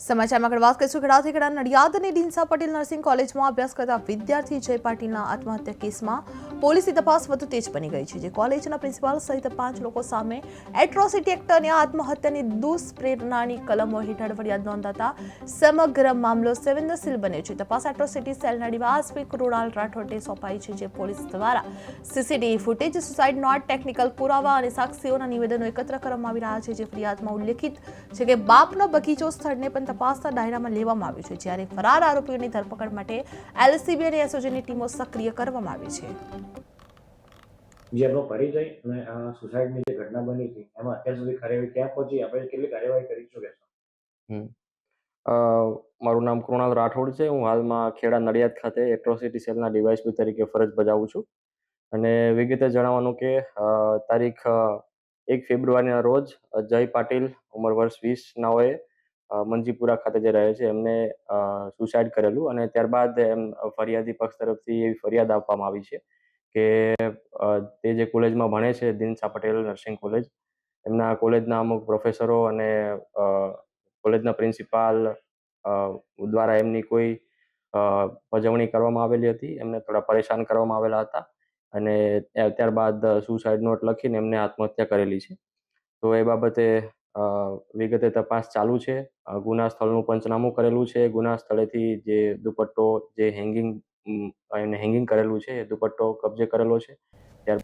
સમાચારમાં આગળ વાત કરીશું ખેડાથી ખેડા નડિયાદ અને ડીંસા પટેલ નર્સિંગ કોલેજમાં અભ્યાસ કરતા વિદ્યાર્થી જય પાટીલના આત્મહત્યા કેસમાં પોલીસની તપાસ વધુ તેજ બની ગઈ છે. જે કોલેજના પ્રિન્સિપાલ સહિત 5 લોકો સામે એટ્રોસિટી એક્ટ અને આત્મહત્યાની દુષ્પ્રેરણાની કલમો હેઠળ ફરિયાદ નોંધાતા સમગ્ર મામલો સંવેદનશીલ બન્યો છે. તપાસ એટ્રોસિટી સેલના ડીવાયએસપી કૃણાલ રાઠોડને સોંપાઈ છે. જે પોલીસ દ્વારા CCTV footage, suicide not, technical પુરાવા અને સાક્ષીઓના નિવેદનો એકત્ર કરવામાં આવી રહ્યા છે. જે ફરિયાદમાં ઉલ્લેખિત છે કે બાપનો બગીચો સ્થળને પણ તપાસના દાયરામાં લેવામાં આવ્યું છે. જ્યારે ફરાર આરોપીઓની ધરપકડ માટે એલસીબી અને એસઓજીની ટીમો સક્રિય કરવામાં આવી છે. જેનો પરિચય અને સુસાઇડની જે ઘટના બની હતી એમાં અત્યાર સુધી કાર્યવાહી ક્યાં પહોંચી, આપણે કેટલી કાર્યવાહી કરી શું કહેશો? મારું નામ કૃણાલ રાઠોડ છે. હું હાલમાં ખેડા નડિયાદ ખાતે એટ્રોસિટી સેલના ડીવાયએસપી તરીકે ફરજ બજાવું છું. અને વિગતે જણાવવાનું કે તારીખ 1 ફેબ્રુઆરીના રોજ જય પાટીલ ઉંમર વર્ષ 20 નાઓએ મંજીપુરા ખાતે જે રહે છે એમને સુસાઇડ કરેલું. અને ત્યારબાદ એમ ફરિયાદી પક્ષ તરફથી એવી ફરિયાદ આપવામાં આવી છે કે તે જે કોલેજમાં ભણે છે ડીંસા પટેલ નર્સિંગ કોલેજ, એમના કોલેજના અમુક પ્રોફેસરો અને કોલેજના પ્રિન્સિપાલ દ્વારા એમની કોઈ પજવણી કરવામાં આવેલી હતી. એમને થોડા પરેશાન કરવામાં આવેલા હતા અને ત્યારબાદ સુસાઇડ નોટ લખીને એમને આત્મહત્યા કરેલી છે. તો એ બાબતે વિગતે તપાસ ચાલુ છે. ગુના સ્થળનું પંચનામું કરેલું છે. ગુના સ્થળેથી જે દુપટ્ટો જે હેંગિંગ કરેલું છે એ દુપટ્ટો કબજે કરેલો છે. ત્યાર